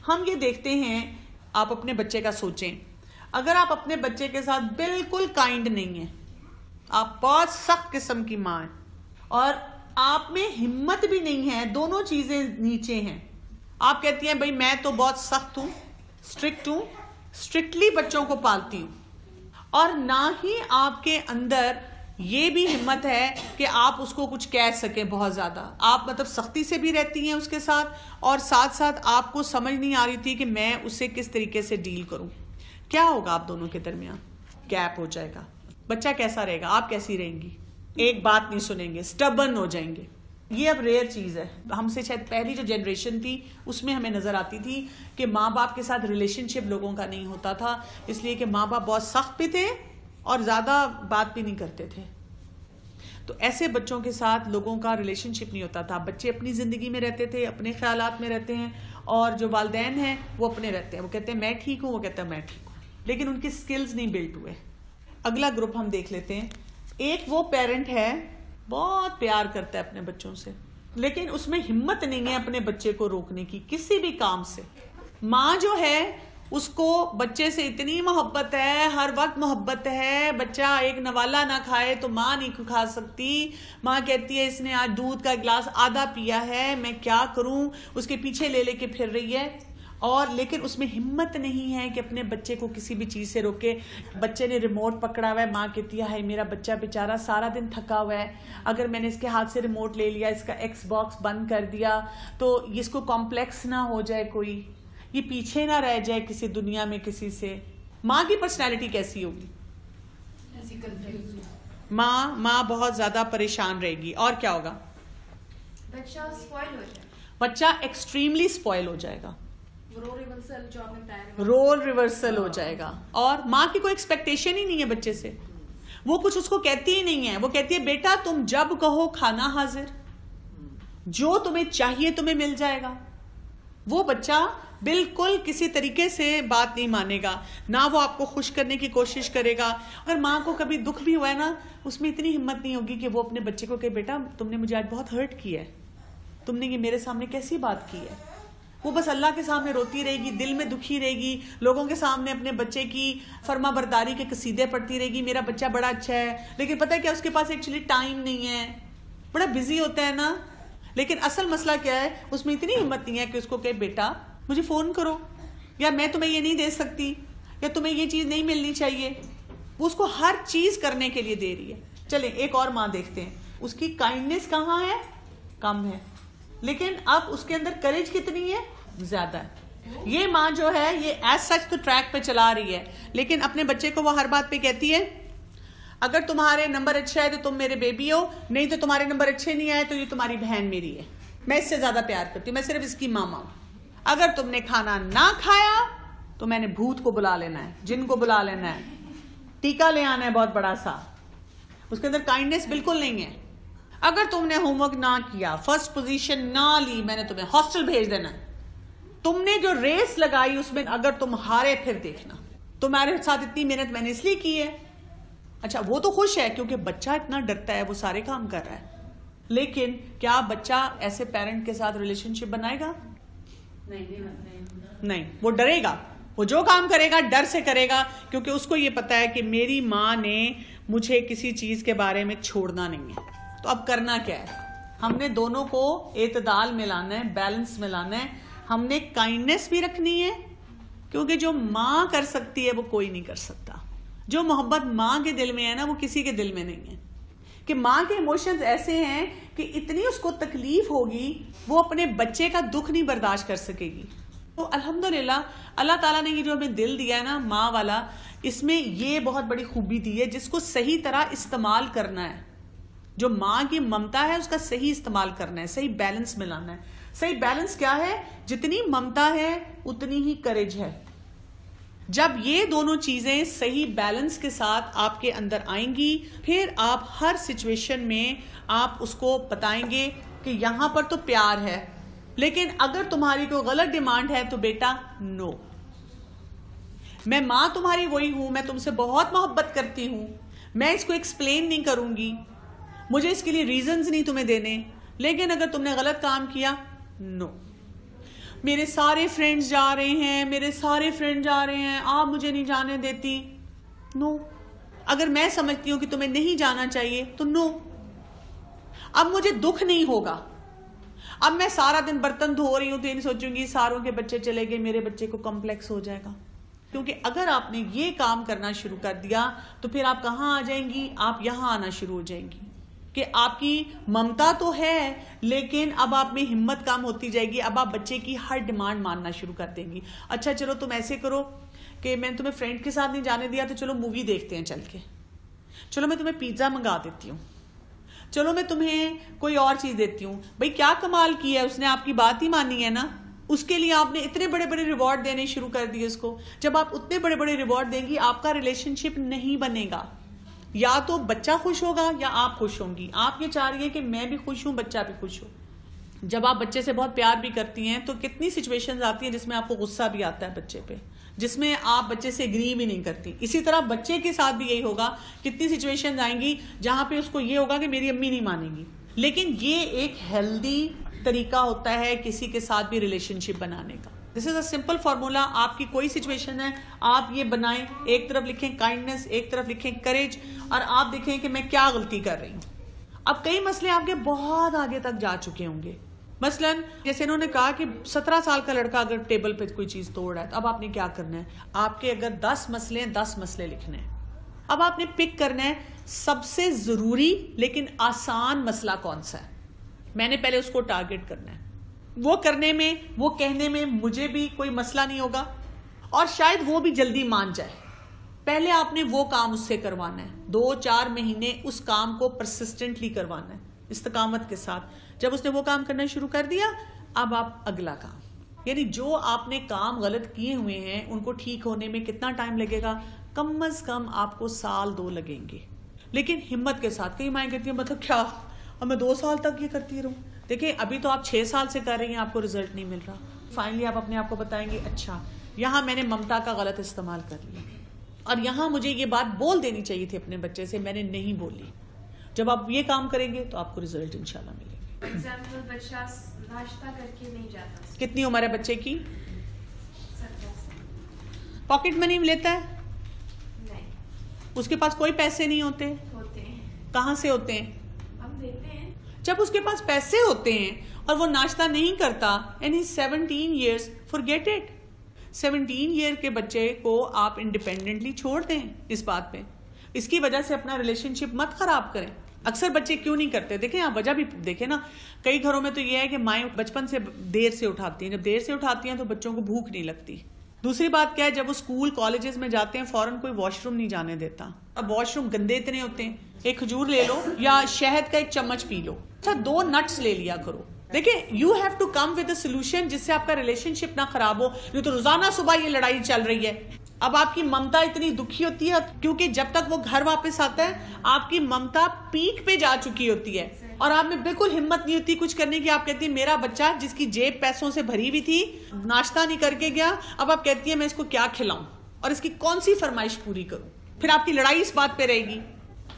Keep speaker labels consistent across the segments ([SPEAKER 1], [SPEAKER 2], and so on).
[SPEAKER 1] हम ये देखते हैं, आप अपने बच्चे का सोचें, अगर आप अपने बच्चे के साथ बिल्कुल काइंड नहीं है, आप बहुत सख्त किस्म की माँ हैं और आप में हिम्मत भी नहीं है, दोनों चीजें नीचे हैं, आप कहती हैं भाई मैं तो बहुत सख्त हूं, स्ट्रिक्ट हूं, स्ट्रिक्टली बच्चों को पालती हूं, और ना ही आपके अंदर ये भी हिम्मत है कि आप उसको कुछ कह सकें बहुत ज्यादा, आप मतलब सख्ती से भी रहती हैं उसके साथ और साथ साथ आपको समझ नहीं आ रही थी कि मैं उससे किस तरीके से डील करूं। क्या होगा आप दोनों के दरमियान? गैप हो जाएगा। बच्चा कैसा रहेगा, आप कैसी रहेंगी? एक बात नहीं सुनेंगे, स्टबर्न हो जाएंगे। ये अब रेयर चीज है, हमसे शायद पहली जो जनरेशन थी उसमें हमें नजर आती थी कि माँ बाप के साथ रिलेशनशिप लोगों का नहीं होता था, इसलिए कि माँ बाप बहुत सख्त भी थे और ज्यादा बात भी नहीं करते थे। तो ऐसे बच्चों के साथ लोगों का रिलेशनशिप नहीं होता था, बच्चे अपनी जिंदगी में रहते थे, अपने ख्यालात में रहते हैं, और जो वालिदैन हैं वो अपने रहते हैं, वो कहते हैं मैं ठीक हूं, वो कहता है मैं ठीक हूं, लेकिन उनके स्किल्स नहीं बिल्ड हुए। अगला ग्रुप हम देख लेते हैं। एक वो पेरेंट है बहुत प्यार करता है अपने बच्चों से, लेकिन उसमें हिम्मत नहीं है अपने बच्चे को रोकने की किसी भी काम से। माँ जो है उसको बच्चे से इतनी मोहब्बत है, हर वक्त मोहब्बत है, बच्चा एक नवाला ना खाए तो माँ नहीं खा सकती, माँ कहती है इसने आज दूध का गिलास आधा पिया है, मैं क्या करूं, उसके पीछे ले लेके फिर रही है, और लेकिन उसमें हिम्मत नहीं है कि अपने बच्चे को किसी भी चीज से रोके। बच्चे ने रिमोट पकड़ा हुआ है, माँ कहती है मेरा बच्चा बेचारा सारा दिन थका हुआ है, अगर मैंने इसके हाथ से रिमोट ले लिया, इसका एक्सबॉक्स बंद कर दिया तो इसको कॉम्प्लेक्स ना हो जाए, कोई ये पीछे ना रह जाए किसी दुनिया में किसी से। माँ की पर्सनैलिटी कैसी होगी? माँ बहुत ज्यादा परेशान रहेगी। और क्या होगा?
[SPEAKER 2] बच्चा स्पॉइल हो जाएगा,
[SPEAKER 1] बच्चा एक्सट्रीमली स्पॉइल हो जाएगा,
[SPEAKER 2] रोल
[SPEAKER 1] रिवर्सल हो जाएगा, और माँ की कोई एक्सपेक्टेशन ही नहीं है बच्चे से, वो कुछ उसको कहती ही नहीं है, वो कहती है बेटा तुम जब कहो खाना हाजिर, जो तुम्हें चाहिए तुम्हें मिल जाएगा। वो बच्चा बिल्कुल किसी तरीके से बात नहीं मानेगा, ना वो आपको खुश करने की कोशिश करेगा। अगर माँ को कभी दुख भी हुआ है ना, उसमें इतनी हिम्मत नहीं होगी कि वो अपने बच्चे को कहे बेटा तुमने मुझे आज बहुत हर्ट किया है, तुमने ये मेरे सामने कैसी बात की है। वो बस अल्लाह के सामने रोती रहेगी, दिल में दुखी रहेगी, लोगों के सामने अपने बच्चे की फर्मा बरदारी के कसीदे पढ़ती रहेगी, मेरा बच्चा बड़ा अच्छा है, लेकिन पता है क्या, उसके पास एक्चुअली टाइम नहीं है, बड़ा बिजी होता है ना। लेकिन असल मसला क्या है, उसमें इतनी हिम्मत नहीं है कि उसको कहे बेटा मुझे फोन करो, या मैं तुम्हें ये नहीं दे सकती, या तुम्हें ये चीज नहीं मिलनी चाहिए। वो उसको हर चीज करने के लिए दे रही है। चले एक और माँ देखते हैं, उसकी काइंडनेस कहाँ है? कम है, लेकिन अब उसके अंदर करेज कितनी है? ज्यादा है। ये माँ जो है ये एज सच तो ट्रैक पे चला रही है, लेकिन अपने बच्चे को वो हर बात पे कहती है अगर तुम्हारे नंबर अच्छे आए तो तुम मेरे बेबी हो, नहीं तो तुम्हारे नंबर अच्छे नहीं आए तो ये तुम्हारी बहन मेरी है, मैं इससे ज्यादा प्यार करती हूँ, मैं सिर्फ इसकी मामा हूं। अगर तुमने खाना ना खाया तो मैंने भूत को बुला लेना है, जिन को बुला लेना है, टीका ले आना है बहुत बड़ा सा। उसके अंदर काइंडनेस बिल्कुल नहीं है। अगर तुमने होमवर्क ना किया, फर्स्ट पोजीशन ना ली, मैंने तुम्हें हॉस्टल भेज देना है। तुमने जो रेस लगाई उसमें अगर तुम हारे फिर देखना, तुम्हारे साथ इतनी मेहनत मैंने इसलिए की है। अच्छा वो तो खुश है क्योंकि बच्चा इतना डरता है, वो सारे काम कर रहा है, लेकिन क्या बच्चा ऐसे पेरेंट के साथ रिलेशनशिप बनाएगा? नहीं, वो डरेगा, वो जो काम करेगा डर से करेगा, क्योंकि उसको ये पता है कि मेरी माँ ने मुझे किसी चीज के बारे में छोड़ना नहीं है। तो अब करना क्या है, हमने दोनों को एतदाल में लाना है, बैलेंस में लाना है। हमने काइंडनेस भी रखनी है, क्योंकि जो माँ कर सकती है वो कोई नहीं कर सकता। जो मोहब्बत माँ के दिल में है ना, वो किसी के दिल में नहीं है। कि माँ के इमोशंस ऐसे हैं कि इतनी उसको तकलीफ होगी, वो अपने बच्चे का दुख नहीं बर्दाश्त कर सकेगी। तो अल्हम्दुलिल्लाह अल्लाह ताला ने ये जो हमें दिल दिया है ना माँ वाला, इसमें ये बहुत बड़ी खूबी दी है जिसको सही तरह इस्तेमाल करना है। जो माँ की ममता है उसका सही इस्तेमाल करना है, सही बैलेंस में लाना है। सही बैलेंस क्या है? जितनी ममता है उतनी ही करेज है। जब ये दोनों चीजें सही बैलेंस के साथ आपके अंदर आएंगी, फिर आप हर सिचुएशन में आप उसको बताएंगे कि यहां पर तो प्यार है, लेकिन अगर तुम्हारी कोई गलत डिमांड है तो बेटा नो, मैं मां तुम्हारी वही हूं, मैं तुमसे बहुत मोहब्बत करती हूं, मैं इसको एक्सप्लेन नहीं करूंगी, मुझे इसके लिए रीजंस नहीं तुम्हें देने, लेकिन अगर तुमने गलत काम किया नो। मेरे सारे फ्रेंड्स जा रहे हैं, मेरे सारे फ्रेंड जा रहे हैं, आप मुझे नहीं जाने देती। नो। अगर मैं समझती हूं कि तुम्हें नहीं जाना चाहिए तो नो। अब मुझे दुख नहीं होगा। अब मैं सारा दिन बर्तन धो रही हूं तो ये नहीं सोचूंगी सारों के बच्चे चले गए, मेरे बच्चे को कॉम्प्लेक्स हो जाएगा। क्योंकि अगर आपने ये काम करना शुरू कर दिया तो फिर आप कहां आ जाएंगी, आप यहां आना शुरू हो जाएंगी कि आपकी ममता तो है लेकिन अब आप में हिम्मत कम होती जाएगी। अब आप बच्चे की हर डिमांड मानना शुरू कर देंगी। अच्छा चलो तुम ऐसे करो कि मैंने तुम्हें फ्रेंड के साथ नहीं जाने दिया तो चलो मूवी देखते हैं चल के, चलो मैं तुम्हें पिज्जा मंगा देती हूँ, चलो मैं तुम्हें कोई और चीज देती हूँ। भाई क्या कमाल किया है, उसने आपकी बात ही मानी है ना। उसके लिए आपने इतने बड़े बड़े रिवॉर्ड देने शुरू कर दिए उसको। जब आप उतने बड़े बड़े रिवॉर्ड देंगी आपका रिलेशनशिप नहीं बनेगा। या तो बच्चा खुश होगा या आप खुश होंगी। आप ये चाह रही है कि मैं भी खुश हूं, बच्चा भी खुश हो। जब आप बच्चे से बहुत प्यार भी करती हैं तो कितनी सिचुएशंस आती हैं जिसमें आपको गुस्सा भी आता है बच्चे पे, जिसमें आप बच्चे से एग्री भी नहीं करती। इसी तरह बच्चे के साथ भी यही होगा। कितनी सिचुएशंस आएंगी जहां पे उसको ये होगा कि मेरी अम्मी नहीं मानेगी। लेकिन ये एक हेल्दी तरीका होता है किसी के साथ भी रिलेशनशिप बनाने का। This is a simple formula. आपकी कोई सिचुएशन है आप ये बनाएं, एक तरफ लिखें काइंडनेस, एक तरफ लिखें करेज, और आप देखें कि मैं क्या गलती कर रही हूं। अब कई मसले आपके बहुत आगे तक जा चुके होंगे। मसलन जैसे इन्होंने कहा कि 17 साल का लड़का अगर टेबल पे कोई चीज तोड़ रहा है तो अब आपने क्या करना है। आपके अगर 10 मसले हैं, 10 मसले लिखने हैं। अब आपने पिक करना है सबसे जरूरी लेकिन आसान मसला कौन सा है। मैंने पहले उसको टारगेट करना है। वो करने में, वो कहने में मुझे भी कोई मसला नहीं होगा और शायद वो भी जल्दी मान जाए। पहले आपने वो काम उससे करवाना है। 2-4 महीने उस काम को परसिस्टेंटली करवाना है, इस्तकामत के साथ। जब उसने वो काम करना शुरू कर दिया, अब आप अगला काम, यानी जो आपने काम गलत किए हुए हैं उनको ठीक होने में कितना टाइम लगेगा, कम अज कम आपको 1-2 साल लगेंगे। लेकिन हिम्मत के साथ। कई माएँ कहती हैं मतलब क्या, अब मैं 2 साल तक ये करती रहूं। देखिए अभी तो आप 6 साल से कर रही हैं, आपको रिजल्ट नहीं मिल रहा। फाइनली आप अपने आप को बताएंगे अच्छा यहां मैंने ममता का गलत इस्तेमाल कर लिया और यहां मुझे ये बात बोल देनी चाहिए थी अपने बच्चे से, मैंने नहीं बोली। जब आप ये काम करेंगे तो आपको रिजल्ट इंशाल्लाह मिलेंगे।
[SPEAKER 2] एग्जाम्पल बच्चा नाश्ता करके नहीं जाता।
[SPEAKER 1] कितनी उम्र है बच्चे की?
[SPEAKER 2] 17।
[SPEAKER 1] पॉकेट मनी लेता है?
[SPEAKER 2] नहीं।
[SPEAKER 1] उसके पास कोई पैसे नहीं होते?
[SPEAKER 2] होते हैं।
[SPEAKER 1] कहां से होते हैं?
[SPEAKER 2] हम देते हैं।
[SPEAKER 1] जब उसके पास पैसे होते हैं और वो नाश्ता नहीं करता and he 17 years, forget it. 17 year के बच्चे को आप इंडिपेंडेंटली छोड़ दें इस बात पे। इसकी वजह से अपना रिलेशनशिप मत खराब करें। अक्सर बच्चे क्यों नहीं करते, देखें आप वजह भी देखें ना। कई घरों में तो ये है कि माएँ बचपन से देर से उठाती हैं। जब देर से उठाती हैं तो बच्चों को भूख नहीं लगती। दूसरी बात क्या है, जब वो स्कूल कॉलेजेस में जाते हैं फौरन कोई वॉशरूम नहीं जाने देता। अब वॉशरूम गंदे इतने होते हैं, एक खजूर ले लो या शहद का एक चम्मच पी लो, अच्छा 2 नट्स ले लिया करो। देखिए you have to come with a solution जिससे आपका रिलेशनशिप ना खराब हो। नहीं तो रोजाना सुबह ये लड़ाई चल रही है। अब आपकी ममता इतनी दुखी होती है क्योंकि जब तक वो घर वापस आता है आपकी ममता पीक पे जा चुकी होती है और आप में बिल्कुल हिम्मत नहीं होती कुछ करने की। आप कहती है मेरा बच्चा जिसकी जेब पैसों से भरी हुई थी नाश्ता नहीं करके गया, अब आप कहती है मैं इसको क्या खिलाऊं और इसकी कौन सी फरमाइश पूरी करूं। फिर आपकी लड़ाई इस बात पे रहेगी।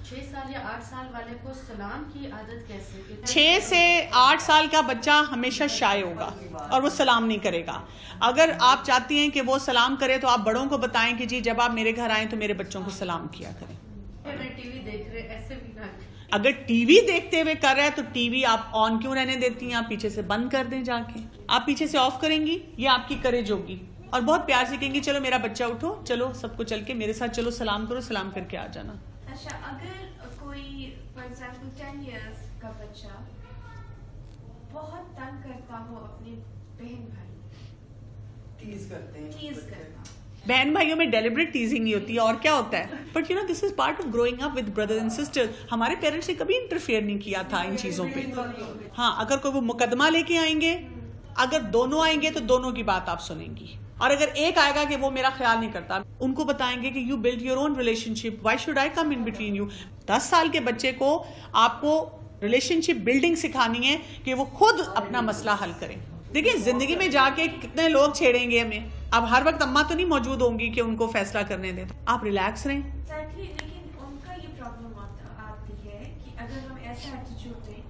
[SPEAKER 3] 6 साल या 8 साल वाले को सलाम की आदत कैसे?
[SPEAKER 1] 6 से 8 साल का बच्चा हमेशा शाय होगा और वो सलाम नहीं करेगा। अगर आप चाहती हैं कि वो सलाम करे तो आप बड़ों को बताएं कि जी जब आप मेरे घर आए तो मेरे बच्चों को सलाम किया करें।
[SPEAKER 3] टीवी देख रहे ऐसे भी ना।
[SPEAKER 1] अगर टीवी देखते हुए कर रहा है तो टीवी आप ऑन क्यों रहने देती हैं? आप पीछे से बंद कर दें जाके। आप पीछे से ऑफ करेंगी, ये आपकी करेज होगी और बहुत प्यार से कहेंगी चलो मेरा बच्चा उठो, चलो सबको चल के मेरे साथ चलो सलाम करो, सलाम करके आ जाना।
[SPEAKER 2] अच्छा अगर कोई फॉर एग्जाम्पल 10 years का बच्चा बहुत तंग करता हो अपने बहन भाई,
[SPEAKER 4] टीज करते हैं।
[SPEAKER 1] बहन भाइयों में डेलिब्रेट टीजिंग नहीं होती है और क्या होता है, but you know this is part of growing up with brothers and sisters. हमारे पेरेंट्स ने कभी इंटरफेयर नहीं किया था इन चीजों पे। हाँ अगर कोई वो मुकदमा लेके आएंगे, अगर दोनों आएंगे तो दोनों की बात आप सुनेंगी और अगर एक आएगा कि वो मेरा ख्याल नहीं करता, उनको बताएंगे कि you build your own relationship, why should I come in between you. 10 साल के बच्चे को आपको रिलेशनशिप बिल्डिंग सिखानी है कि वो खुद अपना मसला हल करें। देखिए जिंदगी में जाके कितने लोग छेड़ेंगे हमें। अब हर वक्त अम्मा तो नहीं मौजूद होंगी कि उनको फैसला करने दें, तो आप रिलैक्स रहें।
[SPEAKER 2] Exactly, लेकिन उनका ये प्रॉब्लम आती है कि अगर हम ऐसा एटीट्यूड दें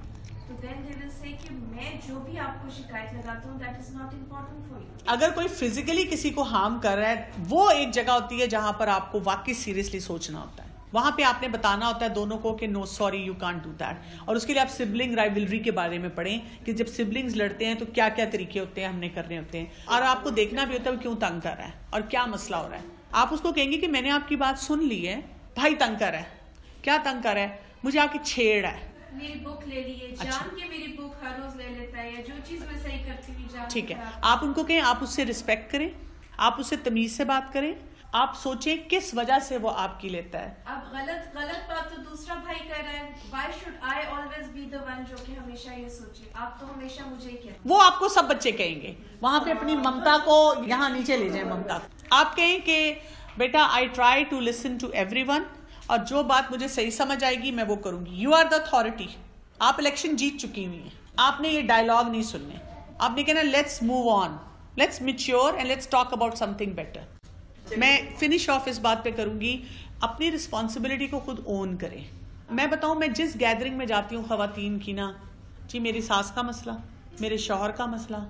[SPEAKER 2] तो तो then they will say कि मैं जो भी आपको शिकायत लगाता हूँ that is not important for you.
[SPEAKER 1] अगर कोई फिजिकली किसी को हार्म कर रहा है, वो एक जगह होती है जहां पर आपको वाकई सीरियसली सोचना होता है। वहां पे आपने बताना होता है दोनों को कि no sorry you can't do that. और उसके लिए आप सिबलिंग राइवलरी के बारे में पढ़ें कि जब सिबलिंग्स लड़ते हैं तो क्या क्या तरीके होते हैं हमने करने होते हैं, और आपको देखना भी होता है क्यों तंग कर रहा है और क्या मसला हो रहा है। आप उसको कहेंगे कि मैंने आपकी बात सुन ली है, भाई तंग कर रहा है, क्या तंग कर रहा है, मुझे आके छेड़ है,
[SPEAKER 2] मेरी बुक ले लिए, जान के मेरी बुक हर रोज ले लेता है, या जो चीज मैं सही करती हूँ जान।
[SPEAKER 1] ठीक है, आप उनको कहें, आप उससे रिस्पेक्ट करें, आप उससे तमीज से बात करें, आप सोचें किस वजह से वो आपकी लेता है।
[SPEAKER 2] अब गलत बात तो दूसरा भाई कर रहा है, why should I always be the one जो कि हमेशा ये सोचे, आप तो हमेशा मुझे ही कहते।
[SPEAKER 1] वो आपको सब बच्चे कहेंगे, वहां पे अपनी ममता को यहाँ नीचे ले जाए, ममता को आप कहें कि बेटा I try to listen to everyone, और जो बात मुझे सही समझ आएगी मैं वो करूंगी। यू आर द अथॉरिटी, आप इलेक्शन जीत चुकी हुई हैं, आपने ये डायलॉग नहीं सुनने, आपने कहना let's move on, let's mature and let's talk about something better. मैं फिनिश ऑफ इस बात पे करूंगी, अपनी रिस्पॉन्सिबिलिटी को खुद ओन करें। मैं बताऊं, मैं जिस गैदरिंग में जाती हूँ खवातीन की ना जी, मेरी सास का मसला, मेरे शौहर का मसला,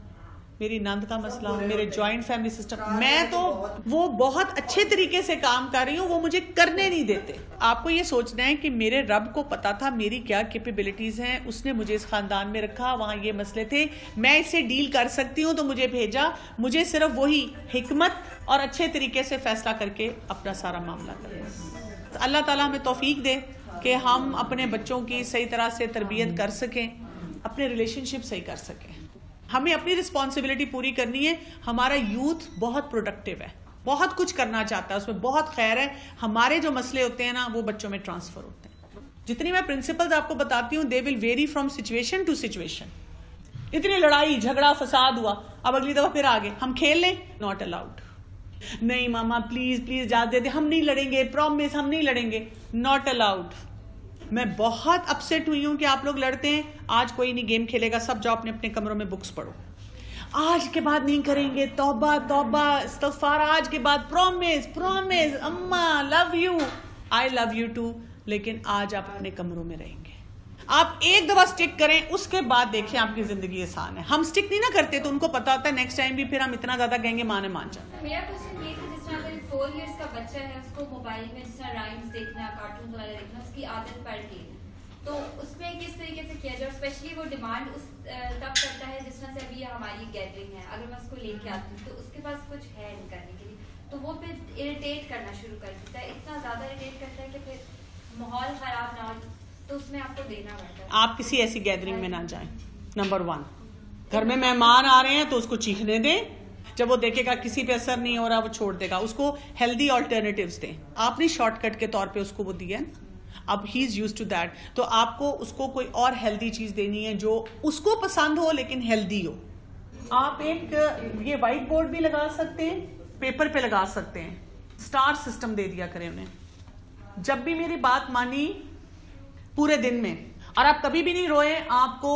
[SPEAKER 1] मेरी नंद का मसला, मेरे जॉइंट फैमिली सिस्टम, मैं तो वो बहुत अच्छे तरीके से काम कर रही हूँ, वो मुझे करने नहीं देते। आपको ये सोचना है कि मेरे रब को पता था मेरी क्या कैपेबिलिटीज हैं, उसने मुझे इस खानदान में रखा, वहां ये मसले थे, मैं इससे डील कर सकती हूँ तो मुझे भेजा, मुझे सिर्फ वही हिकमत और अच्छे तरीके से फैसला करके अपना सारा मामला करना। अल्लाह ताला हमें तौफीक दे कि हम अपने बच्चों की सही तरह से तरबियत कर सकें, अपने रिलेशनशिप सही कर सकें। हमें अपनी रिस्पॉन्सिबिलिटी पूरी करनी है। हमारा यूथ बहुत प्रोडक्टिव है, बहुत कुछ करना चाहता है, उसमें बहुत खैर है। हमारे जो मसले होते हैं ना वो बच्चों में ट्रांसफर होते हैं। जितनी मैं प्रिंसिपल्स आपको बताती हूँ, they will vary from situation to situation. इतनी लड़ाई झगड़ा फसाद हुआ, अब अगली दफा फिर आगे हम खेल लें, नॉट अलाउड। नहीं मामा प्लीज प्लीज इजाजत दे दे, हम नहीं लड़ेंगे, प्रॉमिस हम नहीं लड़ेंगे, नॉट अलाउड। मैं बहुत अपसेट हुई हूं कि आप लोग लड़ते हैं, आज कोई नहीं गेम खेलेगा, सब जाओ अपने अपने कमरों में बुक्स पढ़ो, आज के बाद नहीं करेंगे, तौबा तौबा इस्तगफार, आज के बाद प्रॉमिस प्रॉमिस, अम्मा love you, I love you too, लेकिन आज आप अपने कमरों में रहेंगे। आप एक दफा स्टिक करें, उसके बाद देखें आपकी जिंदगी आसान है। हम स्टिक नहीं ना करते तो उनको पता होता है नेक्स्ट टाइम भी फिर हम इतना ज्यादा कहेंगे माने मान जाए।
[SPEAKER 5] मेरा क्वेश्चन ये था, जिस तरह 4 इयर्स का बच्चा है, उसको मोबाइल में जिस तरह राइम्स देखना, कार्टून वगैरह देखना, उसकी आदत पड़ गई, तो उसमें किस तरीके से किया जाए? स्पेशली वो डिमांड उस तब करता है जिस तरह से अभी हमारी गैदरिंग है, अगर मैं उसको लेके आती हूँ तो उसके पास कुछ है नहीं करने के लिए, तो वो फिर इरिटेट करना शुरू कर देता है, इतना ज्यादा इरिटेट करता है कि फिर माहौल खराब ना हो, तो उसमें आपको देना पड़ता है।
[SPEAKER 1] आप किसी ऐसी गैदरिंग में ना जाएं। नंबर 1, घर में मेहमान आ रहे हैं तो उसको चीखने दें, जब वो देखेगा किसी पे असर नहीं हो रहा वो छोड़ देगा, उसको हेल्दी ऑल्टरनेटिव्स दें। आपने शॉर्टकट के तौर पे उसको वो दिया है, अब he is used to that, तो आपको उसको कोई और हेल्दी चीज देनी है जो उसको पसंद हो लेकिन हेल्दी हो। आप एक ये व्हाइट बोर्ड भी लगा सकते हैं, पेपर पे लगा सकते हैं, स्टार सिस्टम दे दिया करें उन्हें, जब भी मेरी बात मानी पूरे दिन में और आप कभी भी नहीं रोए, आपको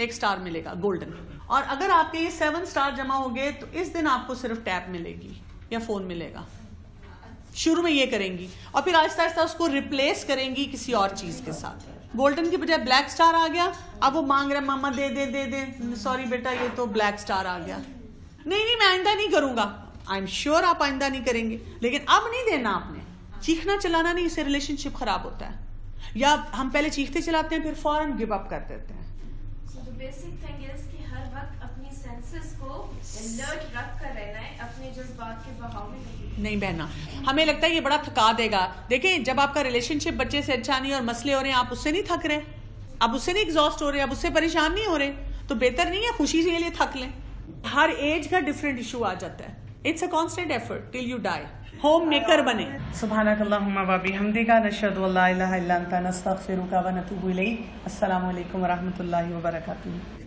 [SPEAKER 1] एक स्टार मिलेगा गोल्डन। और अगर आपके ये 7 स्टार जमा हो गए तो इस दिन आपको सिर्फ टैब मिलेगी या फोन मिलेगा। शुरू में ये करेंगी और फिर आहिस्ता आहिस्ता उसको रिप्लेस करेंगी किसी और चीज के साथ। गोल्डन की बजाय ब्लैक स्टार आ गया, अब वो मांग रहा है मामा दे दे दे दे, सॉरी बेटा ये तो ब्लैक स्टार आ गया, नहीं नहीं मैं आइंदा नहीं करूंगा। आई एम श्योर आप आइंदा नहीं करेंगे, लेकिन अब नहीं देना आपने। चीखना चलाना नहीं, इससे रिलेशनशिप खराब होता है। या हम पहले चीखते चलाते हैं फिर फौरन गिव अप कर देते हैं।
[SPEAKER 2] So the basic thing is कि हर वक्त अपनी सेंसेस को अलर्ट रख कर रहना है, अपने जज्बात के बहाव में नहीं
[SPEAKER 1] बहना। हमें लगता है ये बड़ा थका देगा। देखिए जब आपका रिलेशनशिप बच्चे से अच्छा नहीं और मसले हो रहे हैं, आप उससे नहीं थक रहे, आप उससे नहीं एग्जॉस्ट हो रहे, आप उससे परेशान नहीं हो रहे, तो बेहतर नहीं है खुशी के लिए थक लें। हर एज का डिफरेंट इशू आ जाता है। It's a constant effort till you die. Homemaker बने। सुब्हानकल्लाहुम्मा व बिहम्दिका नशहदु अल्ला इलाहा इल्ला अंता नस्तगफिरुका व नतूबु इलैक। अस्सलामु अलैकुम व रहमतुल्लाहि व बरकातुहू।